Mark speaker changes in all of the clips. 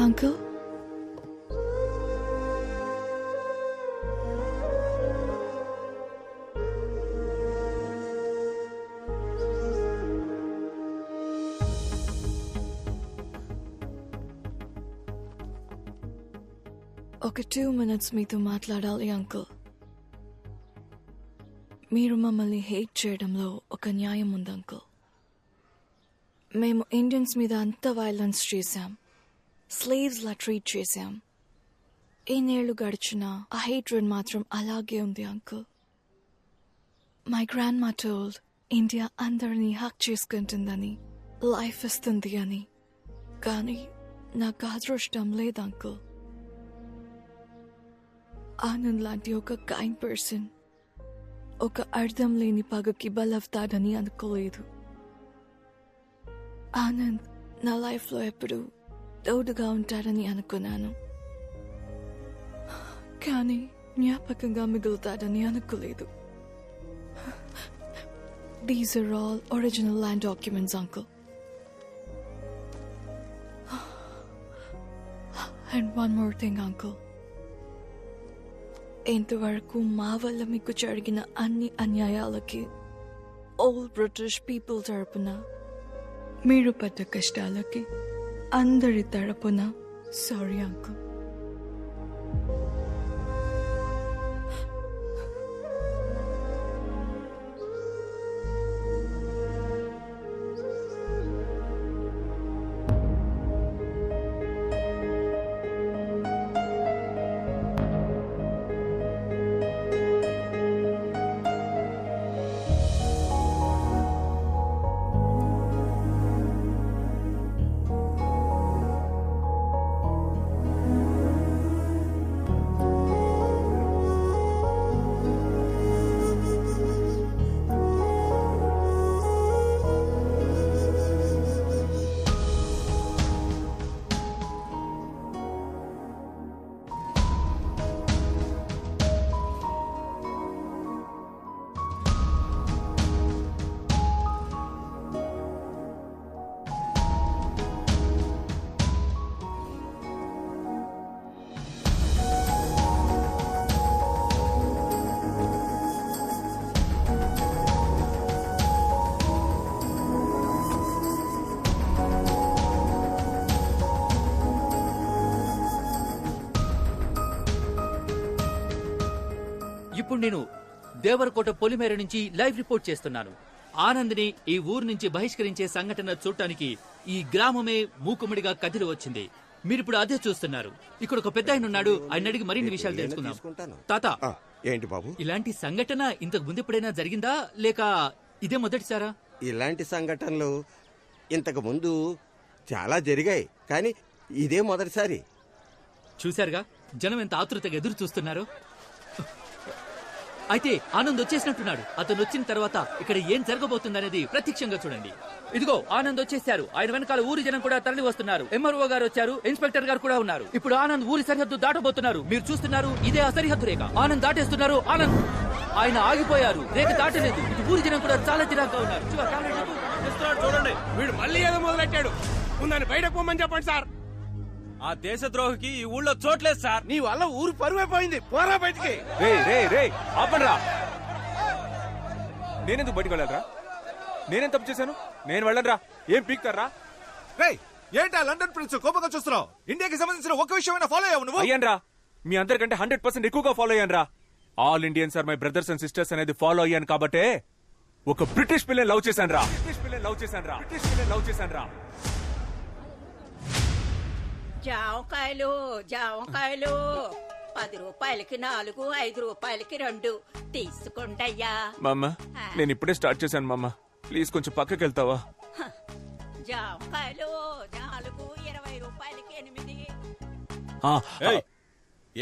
Speaker 1: Uncle ఒక 2 minutes మీతో మాట్లాడాలి అంకుల్. మీరు మమ్మల్ని హేట్ చేయడంలో ఒక న్యాయం ఉంది అంకుల్. మేము ఇండియన్స్ మీద అంత వైలెన్స్ చేశాం, స్లేవ్స్ లా ట్రీట్ చేశాం. ఎన్నేళ్లు గడిచినా ఆ హేట్రెడ్ మాత్రం అలాగే ఉంది అంకుల్. మై గ్రాండ్ మా టోల్డ్ ఇండియా అందరినీ హక్ చేసుకుంటుందని, లైఫ్ ఇస్తుంది అని. కానీ నాకు అదృష్టం లేదు అంకుల్. ఆనంద్ లాంటి ఒక కైండ్ పర్సన్ ఒక అర్థం లేని పగకి బలవుతాడని అనుకోలేదు. ఆనంద్ నా లైఫ్లో ఎప్పుడు తోడుగా ఉంటాడని అనుకున్నాను, కానీ జ్ఞాపకంగా మిగులుతాడని అనుకోలేదు. These are all original land documents, uncle. And one more thing, uncle. ఇంతవరకు మా వల్ల మీకు జరిగిన అన్ని అన్యాయాలకి ఆల్ బ్రిటిష్ పీపుల్ తరపున, మీరు పడ్డ కష్టాలకి అందరి తరపున సారీ అంకుల్.
Speaker 2: ఇప్పుడు నేను దేవరకోట పొలిమేర నుంచి లైవ్ రిపోర్ట్ చేస్తున్నాను. ఆనంద్ని ఈ ఊరు నుంచి బహిష్కరించే సంఘటన చూడటానికి ఈ గ్రామమే మూకుమ్మడిగా కదిలి వచ్చింది. మీరిప్పుడు అదే చూస్తున్నారు. ఇక్కడ ఒక పెద్ద ఆయన ఉన్నాడు, ఆయన అడిగి మరిన్ని విషయాలు తెలుసుకుందాం. తాత,
Speaker 3: ఏంటి బాబు?
Speaker 2: ఇలాంటి సంఘటన ఇంతకు ముందు ఎప్పుడైనా జరిగిందా, లేక ఇదే మొదటిసారా?
Speaker 3: ఇలాంటి సంఘటనలు ఇంతకు ముందు చాలా జరిగాయి, కానీ ఇదే మొదటిసారి.
Speaker 2: చూశారుగా జనం ఎంత ఆతృతగా ఎదురు చూస్తున్నారు. అయితే ఆనంద్ వచ్చేసినట్టున్నాడు. అతను వచ్చిన తర్వాత ఇక్కడ ఏం జరగబోతుందనేది ప్రత్యక్షంగా చూడండి. ఇదిగో ఆనంద్ వచ్చేసారు. ఆయన వెనకాల ఊరి జనం కూడా తరలి వస్తున్నారు. ఎంఆర్ఓ గారు వచ్చారు, ఇన్స్పెక్టర్ గారు కూడా ఉన్నారు. ఇప్పుడు ఆనంద్ ఊరి సరిహద్దు దాటబోతున్నారు. మీరు చూస్తున్నారు, ఇదే ఆ సరిహద్దు రేఖ. ఆనంద్ దాటేస్తున్నారు. ఆనంద్ ఆయన ఆగిపోయారు, రేఖ దాటలేదు. ఇది ఊరి జనం కూడా చాలా చిరాగ్గా ఉన్నారు.
Speaker 4: చూడండి, వీడు మళ్ళీ ఏదో మొదలెట్టాడు. ముందని బయటకు పోమని చెప్పండి సార్. ఆ దేశద్రోహికి ఈ ఊళ్ళో చోట్లేదు సార్. నీ వల్ల ఊరు పరువైపోయింది. పోరా బయటికి.
Speaker 5: ఆపండ్రా. నేనెందుకు బయటకు వెళ్ళాలరా? నేనేం తప్పు చేశాను? నేను వెళ్ళనురా. ఏం పీక్తారా?
Speaker 6: ఏంటా లండన్ ప్రిన్స్ కోపంగా చూస్తున్నావు? ఇండియాకి సంబంధించిన ఒక విషయమైనా ఫాలో అయ్యావు నువ్వు?
Speaker 5: అయ్యాన్రా, మీ అందరికంటే 100% ఎక్కువగా ఫాలో అయ్యాన్రా. All Indians are my brothers and sisters అనేది ఫాలో అయ్యాను కాబట్టే ఒక బ్రిటిష్ పిల్లని లవ్ చేశాన్రా.
Speaker 7: జామకాయలు 10 రూపాయలకి 4, 5 రూపాయలకి 2 తీసుకోండయ్యా.
Speaker 5: మామ, నేను ఇప్పుడే స్టార్ట్ చేశాను మామ. ప్లీజ్ కొంచెం పక్కకి వెళ్తావా?
Speaker 7: జామకాయలు 4, 20 రూపాయలకి 8.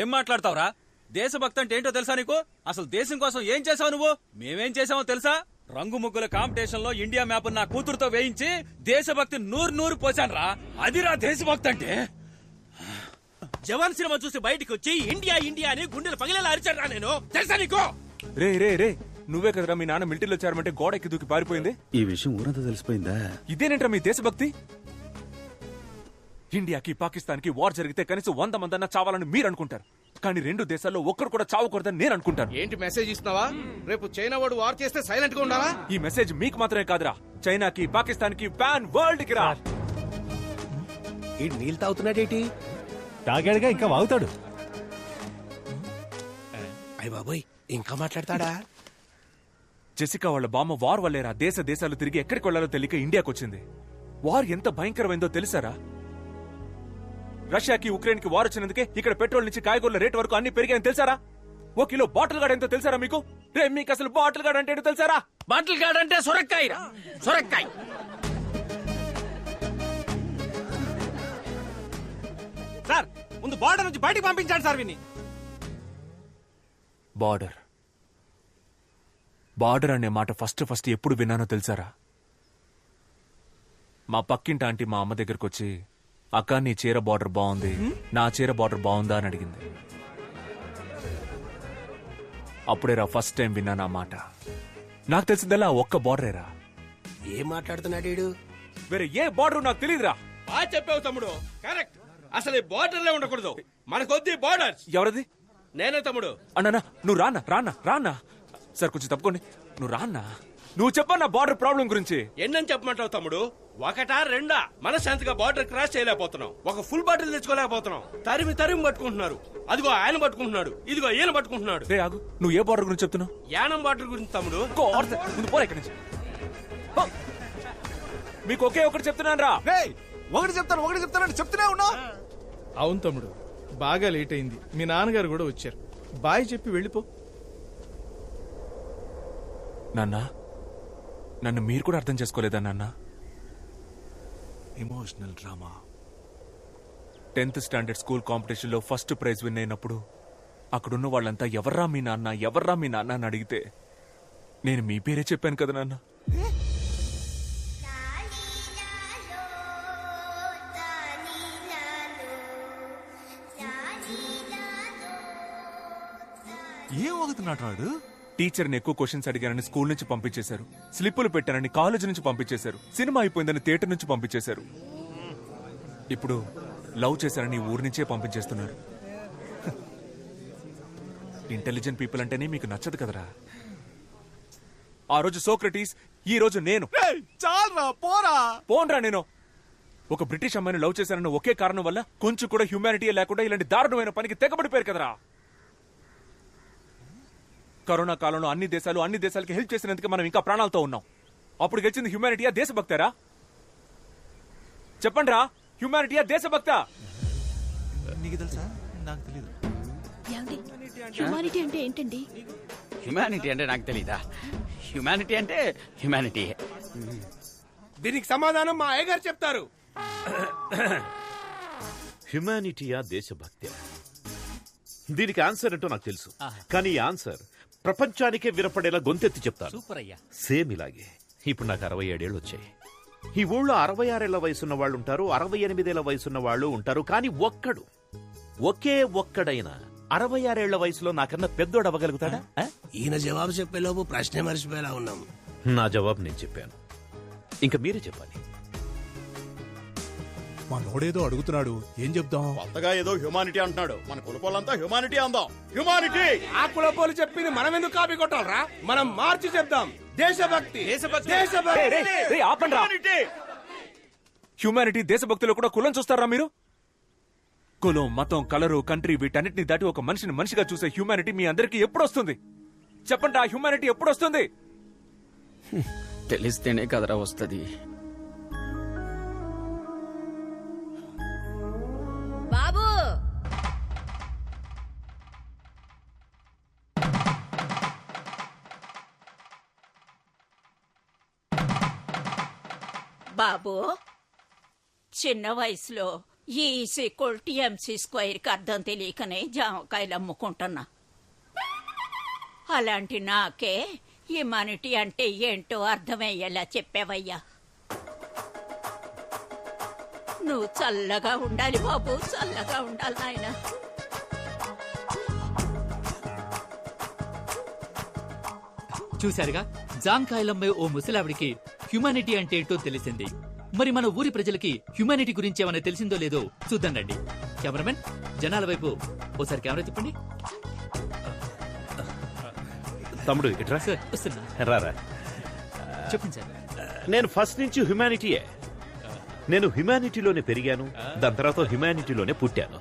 Speaker 4: ఏం మాట్లాడతావురా? దేశభక్తి అంటే ఏంటో తెలుసా నీకు? అసలు దేశం కోసం ఏం చేసావు నువ్వు? మేమేం చేసామో తెలుసా? రంగు ముగ్గుల కాంపిటీషన్ లో ఇండియా మ్యాప్ నా కూతురుతో వేయించి దేశభక్తి నూరు పోసాన్రా. అదిరా దేశభక్తి అంటే. జవాన్ సినిమా చూసి బయటికి వచ్చి ఇండియా ఇండియా అని గుండెలు పగిలేలా అరిచారా నేను, తెలుసా నీకు?
Speaker 5: రే నువ్వే కదరా మీ నాన్న మిలిటరీలో చేరమంటే గోడ ఎక్కి దూకి పారిపోయింది.
Speaker 8: ఈ విషయం ఊరంతా తెలిసిపోయిందా?
Speaker 5: ఇదేనేంట్రా మీ దేశభక్తి? ఇండియాకి పాకిస్తాన్ కి వార్ జరిగితే కనీసం 100 మందన్నా చావాలని మీరు అనుకుంటారు, కానీ 2 దేశాల్లో ఒక్కరు కూడా చావకూడదని నేను అనుకుంటాను.
Speaker 8: ఏంటి మెసేజ్ ఇస్తున్నావా? రేపు చైనా వాడు వార్ చేస్తే సైలెంట్ గా ఉండాలా?
Speaker 5: ఈ మెసేజ్ మీకు మాత్రమే కాదురా, చైనాకి, పాకిస్తాన్ కి, పాన్ వరల్డ్ కి రా.
Speaker 8: ఈ నీళ్ళు తాగుతున్నాడేటి?
Speaker 6: తాగాడుగా ఇంకా వాగుతాడు.
Speaker 8: అయ్య బాబోయ్, ఇంకా మాట్లాడతాడా?
Speaker 5: జెసికా వాళ్ళ బామ్మ వార్ వల్లేరా దేశాలు తిరిగి ఎక్కడికి వెళ్లాలో తెలియక ఇండియాకి వచ్చింది. వార్ ఎంత భయంకరమైందో తెలుసారా? రష్యాకి ఉక్రెయిన్ కి వార్ వచ్చినందుకే ఇక్కడ పెట్రోల్ నుంచి కాయగూరల రేట్ వరకు అన్ని పెరిగాయని తెలుసారా? 1 కిలో బాటిల్ గార్డ్ ఎంతో తెలుసారా మీకు? రే మీకు అసలు బాటిల్ గార్డ్ అంటే ఏంటో తెలుసారా?
Speaker 8: బాటిల్ గార్డ్ అంటే సొరక్కాయ. సొరక్కాయ సార్, ముందు బార్డర్ నుంచి బయటికి పంపించాడు సార్ విని.
Speaker 5: బార్డర్ అనే మాట ఫస్ట్ ఎప్పుడు విన్నానో తెలుసారా? మా పక్కింటి ఆంటీ మా అమ్మ దగ్గరకు వచ్చి, అక్క నీ చీర బార్డర్ బాగుంది, నా చీర బార్డర్ బాగుందా అని అడిగింది. అప్పుడేరా ఫస్ట్ టైం విన్నాను ఆ మాట. నాకు తెలిసిందల్లా ఒక్క బార్డరేరా.
Speaker 8: ఏం మాట్లాడుతున్నాడు?
Speaker 5: వేరే ఏ బార్డర్ నాకు తెలియదురా.
Speaker 8: బాగా చెప్పావు తమ్ముడు, కరెక్ట్. అసలు బార్డర్లే ఉండకూడదు, మనకొద్ది బార్డర్స్.
Speaker 5: ఎవరది?
Speaker 8: నేనే తమ్ముడు.
Speaker 5: అన్నా నువ్వు రానా సార్, కొంచెం తప్పుకోండి. నువ్వు రాన్నా, నువ్వు చెప్పన్నా బార్డర్ ప్రాబ్లం గురించి.
Speaker 8: ఎన్నని చెప్పమంటావు తమ్ముడు? 1 2 మనశాంతిగా బార్డర్ క్రాస్ చేయలేకపోతున్నాం. ఒక ఫుల్ బాటిల్ తెచ్చుకోలేకపోతున్నాం. తరిమి పట్టుకుంటున్నారు. అదిగో ఆయన పట్టుకుంటున్నాడు, ఇదిగో ఈయన పట్టుకుంటున్నాడు.
Speaker 5: రే ఆగు, నువ్వు ఏ బార్డర్ గురించి చెప్తున్నావు?
Speaker 8: యానం బార్డర్ గురించి తమ్ముడు.
Speaker 5: ముందు పోరా ఇక్కడి నుంచి. మీకు ఒకే ఒకటి చెప్తున్నాను రా.
Speaker 6: ఒకటి చెప్తాను చెప్తూనే ఉన్నా.
Speaker 9: అవును తమ్ముడు, బాగా లేట్ అయింది. మీ నాన్నగారు కూడా వచ్చారు. బాయ్ చెప్పి వెళ్ళిపో.
Speaker 5: నాన్న, నన్ను మీరు కూడా అర్థం చేసుకోలేదా నాన్న?
Speaker 6: Emotional drama.
Speaker 5: 10th standard school competition లో ఫస్ట్ ప్రైజ్ విన్ అయినప్పుడు అక్కడున్న వాళ్ళంతా ఎవర్రా మీ నాన్న అని అడిగితే నేను మీ పేరే చెప్పాను కదా నాన్న.
Speaker 6: ఏం వాగుతున్నాడు?
Speaker 5: టీచర్ని ఎక్కువ క్వశ్చన్స్ అడిగానని స్కూల్ నుంచి పంపించేశారు, స్లిప్పులు పెట్టానని కాలేజ్ నుంచి పంపించేశారు, సినిమా అయిపోయిందని థియేటర్ నుంచి పంపించేశారు, ఇప్పుడు లవ్ చేశారని ఊరి నుంచే పంపించేస్తున్నారు. ఇంటెలిజెంట్ పీపుల్ అంటేనే మీకు నచ్చదు కదరా. ఆ రోజు సోక్రటీస్, ఈ రోజు నేను.
Speaker 6: చాలరా పోరా.
Speaker 5: పోన్రా నేను. ఒక బ్రిటిష్ అమ్మాయిని లవ్ చేశారన్న ఒకే కారణం వల్ల కొంచెం కూడా హ్యూమానిటీ లేకుండా ఇలాంటి దారుణమైన పనికి తెగబడిపోయారు కదరా. కరోనా కాలంలో అన్ని దేశాలకి హెల్ప్ చేసినందుకు మనం ఇంకా ప్రాణాలతో ఉన్నాం. అప్పుడు గెలిచింది హ్యూమానిటీయా దేశభక్తారా? చెప్పండి రా, హ్యూమానిటీయా దేశభక్తా?
Speaker 6: నీకు తెలుసా? నాకు తెలీదు.
Speaker 7: హ్యూమానిటీ అంటే ఏంటండి?
Speaker 2: హ్యుమానిటీ అంటే నాకు తెలీదా? హ్యుమానిటీ అంటే హ్యుమానిటీ.
Speaker 8: దీనికి సమాధానం మా అయ్యగారు చెప్తారు.
Speaker 10: హ్యుమానిటీయా దేశభక్తి? దీనికి ఆన్సర్ ఏంటో నాకు తెలుసు, కానీ ఈ ఆన్సర్ ప్రపంచానికే వినపడేలా గొంతెత్తి చెప్తాను.
Speaker 2: సూపర్ అయ్యా.
Speaker 10: సేమ్ ఇలాగే. ఇప్పుడు నాకు 67 ఏళ్ళు వచ్చాయి. ఈ ఊళ్ళో 66 ఏళ్ల వయసున్న వాళ్ళు ఉంటారు, 68 ఏళ్ల వయసున్న వాళ్ళు ఉంటారు, కానీ ఒక్కడైనా 66 ఏళ్ల వయసులో నాకన్నా పెద్దోడు అవ్వగలుగుతాడా?
Speaker 8: ఈయన జవాబు చెప్పేలోపు ప్రశ్నే మర్చిపోయేలా ఉన్నాం.
Speaker 10: నా జవాబు నేను చెప్పాను, ఇంకా మీరే చెప్పాలి.
Speaker 6: మా నోడేదో అడుగుతున్నాడు, ఏం చెప్దాం?
Speaker 11: కొత్తగా ఏదో హ్యూమానిటీ అంటున్నాడు. మన కులపోలంతా హ్యూమానిటీ అందాం. హ్యూమానిటీ.
Speaker 8: ఆ కులపోలు చెప్పింది మనం ఎందుకు కాపీ కొట్టాలరా? మనం మార్చి చెప్దాం. దేశభక్తి.
Speaker 5: హ్యూమానిటీ దేశభక్తిలో కూడా కులం చూస్తారా మీరు? కులం, మతం, కలరు, కంట్రీ వీటన్నిటిని దాటి ఒక మనిషిని మనిషిగా చూసే హ్యూమానిటీ మీ అందరికీ ఎప్పుడు వస్తుంది? చెప్పండి, ఆ హ్యూమానిటీ ఎప్పుడు వస్తుంది?
Speaker 2: తెలిస్తేనే కదరా వస్తుంది.
Speaker 7: బాబు బాబు, చిన్న వయసులో E=MC² అర్థం తెలియకనే జామకాయలు అమ్ముకుంటున్నా. అలాంటి నాకే హ్యూమానిటీ అంటే ఏంటో అర్థమయ్యేలా చెప్పావయ్యా. నువ్వు చల్లగా ఉండాలి బాబు, చల్లగా ఉండాలి నాయన.
Speaker 2: చూశారుగా, జాంకాయలమ్మే ఓ ముసలావిడికి హ్యుమానిటీ అంటే ఏంటో తెలిసింది. మరి మన ఊరి ప్రజలకి హ్యుమానిటీ గురించి ఏమైనా తెలిసిందో లేదో చూద్దాం రండి. కెమెరామెన్ జనాల వైపు ఓసారి కెమెరా తిప్పండి.
Speaker 10: తమ్ముడు ఇట్రా
Speaker 2: సార్ వస్తున్నా.
Speaker 10: రారా.
Speaker 2: చెప్పండి సార్.
Speaker 10: నేను ఫస్ట్ నుంచి హ్యుమానిటీయే. నేను హ్యుమానిటీలోనే పెరిగాను, దాని తర్వాత హ్యుమానిటీలోనే పుట్టాను.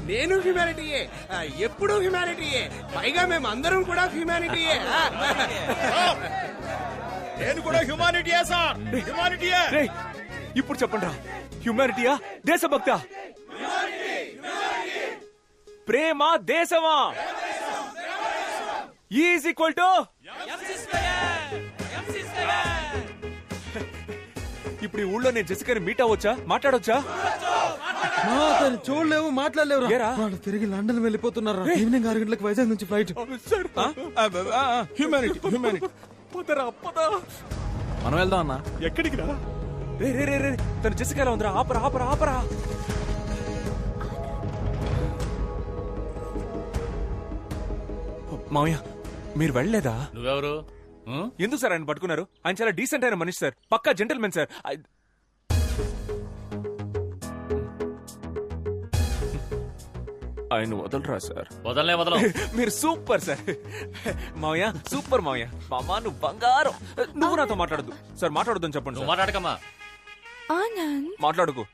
Speaker 8: నేను హ్యుమానిటీయే, ఎప్పుడు హ్యుమానిటీయే, పైగా మేము అందరం కూడా హ్యుమానిటీయే.
Speaker 11: నేను కూడా హ్యుమానిటీయే సార్, హ్యుమానిటీయే.
Speaker 5: రేయ్, ఇప్పుడు చెప్పండి రా, హ్యుమానిటీయా దేశభక్త? ప్రేమ దేశమా ఈజ్ ఈక్వల్ టు ఇప్పుడు ఈ ఊళ్ళో నేను జెసికాని మీట్ అవ్వచ్చా, మాట్లాడొచ్చా?
Speaker 9: చూడలేవు, మాట్లాడలేవు.
Speaker 5: ఏరా?
Speaker 9: వాళ్ళు తిరిగి లండన్ వెళ్ళిపోతున్నారు. ఈవినింగ్ 6 గంటలకు వైజాగ్ నుంచి ఫ్లైట్. Humanity humanity.
Speaker 5: పదరా పద.
Speaker 9: మనం వెళ్దాం అన్నా.
Speaker 5: ఎక్కడికి రా? రే రే రే రే, తను జెసికాలో ఉందిరా. ఆపరా ఆపరా ఆపరా. మావయ్య మీరు వెళ్ళలేదా?
Speaker 11: నువ్వెవరు?
Speaker 5: ఎందుకు సార్ ఆయన పట్టుకున్నారు? ఆయన చాలా డీసెంట్ అయిన మనిషి సార్, పక్కా జెంటల్మెన్ సార్. ఆయన వదలరా సార్?
Speaker 11: వదలనే వదలం.
Speaker 5: మీరు సూపర్ సార్. మావయ్య సూపర్ మావయ్య. మామా నువ్వు బంగారం. నువ్వు నాతో మాట్లాడద్దు సార్, మాట్లాడొద్దని చెప్పండి సార్.
Speaker 11: మాట్లాడకమ్మా.
Speaker 1: ఆనంద్
Speaker 5: మాట్లాడుకో.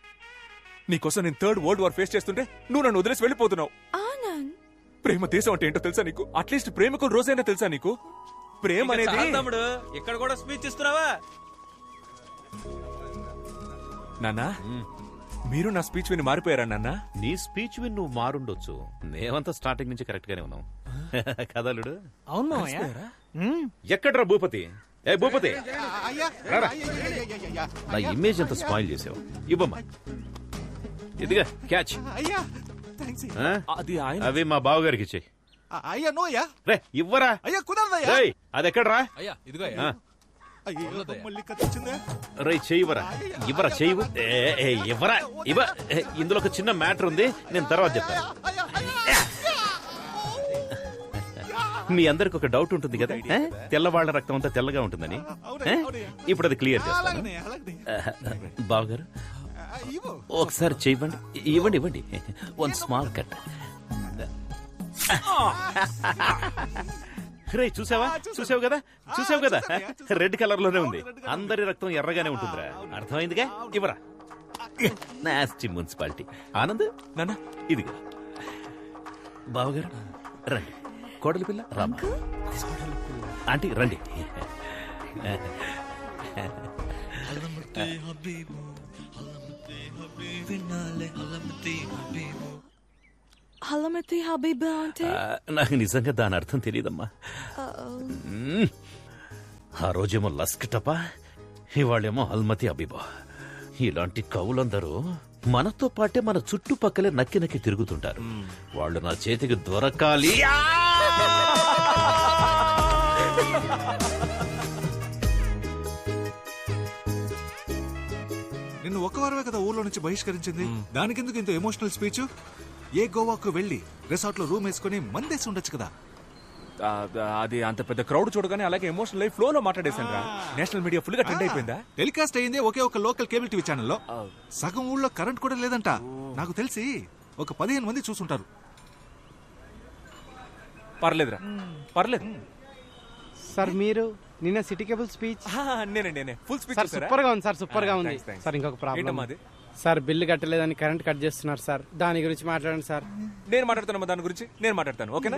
Speaker 5: నీకోసం నేను 3rd వరల్డ్ వార్ ఫేస్ చేస్తుంటే నువ్వు నన్ను వదిలేసి వెళ్ళిపోతున్నావు.
Speaker 1: ఆనంద్
Speaker 5: ప్రేమ దేశం అంటే ఏంటో తెలుసా నీకు? అట్లీస్ట్ ప్రేమికుల రోజైనా తెలుసా నీకు? ప్రేమ అనేది
Speaker 4: తమ్ముడు ఇక్కడ కూడా స్పీచ్ ఇస్తున్నావా?
Speaker 5: నాన్నా మీరు నా స్పీచ్ విని మారిపోయారా నాన్న?
Speaker 10: నీ స్పీచ్ విని నువ్వు మారుండొచ్చు, మేమంతా స్టార్టింగ్ నుంచి కరెక్ట్ గానే ఉన్నాం. కదలుడు.
Speaker 9: అవును మావయ్య.
Speaker 10: ఎక్కడ్రా భూపతి? ఏ భూపతి, రారా. నా ఇమేజ్ అంతా స్పాయిల్ చేసావు. ఇవ్వమ్మా. ఇదిగా క్యాచ్. ఆ?
Speaker 5: అది ఆయన.
Speaker 10: అవి మా బావగారికి ఇచ్చేయి.
Speaker 6: అయ్యా నోయా,
Speaker 10: రే ఇవ్వరా.
Speaker 6: అయ్యా కుదరదయ్యా.
Speaker 10: రేయ్ అది ఎక్కడ్రా?
Speaker 11: అయ్యా ఇదిగో
Speaker 10: ఆ.
Speaker 6: అయ్యో మళ్ళీ కత్తిచ్చిందా?
Speaker 10: రేయ్ చెయ్యివరా. ఇవ్వరా చెయ్యి. ఇవ్వరా ఇవ్వ. ఇందులో ఒక చిన్న మ్యాటర్ ఉంది, నేను తర్వాత చెప్తాను. మీ అందరికి ఒక డౌట్ ఉంటుంది కదా, తెల్లవాళ్ల రక్తం అంతా తెల్లగా ఉంటుందని. ఇప్పుడు అది క్లియర్ చేస్తాను. బావగారు ఒకసారి చెయ్యండి. ఇవ్వండి ఇవ్వండి. 1 స్మాల్ కట్. రే చూసావా, చూసావు కదా, చూసావు కదా, రెడ్ కలర్ లోనే ఉంది. అందరి రక్తం ఎర్రగానే ఉంటుందిరా. అర్థమైందిగా? ఇవ్వరా. Nasty municipality. ఆనంద్
Speaker 5: నాన్న
Speaker 10: ఇదిగా. బావగారు రండి. కోడలి పిల్ల రామ్మా. ఆంటీ రండి.
Speaker 1: హలమతి హబీబా అంటే
Speaker 10: నాకు నిజంగా దాని అర్థం తెలియదమ్మా. ఆ రోజేమో లస్క్ టపా, ఇవాళేమో అల్మతి అబీబా. ఇలాంటి కవులందరూ మనతో పాటే మన చుట్టుపక్కలే నక్కి నక్కి తిరుగుతుంటారు. వాళ్ళు నా చేతికి దొరకాలి.
Speaker 6: నిన్ను ఒక వారమే కదా ఊర్లో నుంచి బహిష్కరించింది. దానికెందుకు ఇంత ఎమోషనల్ స్పీచ్? ఏ గోవాకు వెళ్లి రిసార్ట్ లో రూమ్ వేసుకుని మందేసి ఉండొచ్చు కదా.
Speaker 5: అది అంత పెద్ద క్రౌడ్ చూడగానే అలాగే ఎమోషనల్ లైఫ్ ఫ్లో లో మాట్లాడేశాను రా. నేషనల్ మీడియా ఫుల్ గా ట్రెండ్ అయిపోయిందా?
Speaker 6: టెలికాస్ట్ అయింది ఒకే ఒక లోకల్ కేబుల్ టీవీ ఛానల్లో. సగం ఊళ్ళో కరెంట్ కూడా లేదంట. నాకు తెలిసి ఒక 15 మంది చూసుంటారు.
Speaker 5: పర్లేదురా, పర్లేదు
Speaker 12: సార్. మీరు నిన్న సిటీ కేబుల్ స్పీచ్
Speaker 5: నేనే ఫుల్ స్పీచ్
Speaker 12: సూపర్ గా ఉంది సార్, సూపర్ గా ఉంది సార్. ఇంకొక ప్రాబ్లం సార్, బిల్లు కట్టలేదని కరెంట్ కట్ చేస్తున్నారు సార్. దాని గురించి మాట్లాడండి సార్.
Speaker 5: నేను మాట్లాడుతాను దాని గురించి, నేను మాట్లాడతాను. ఓకేనా?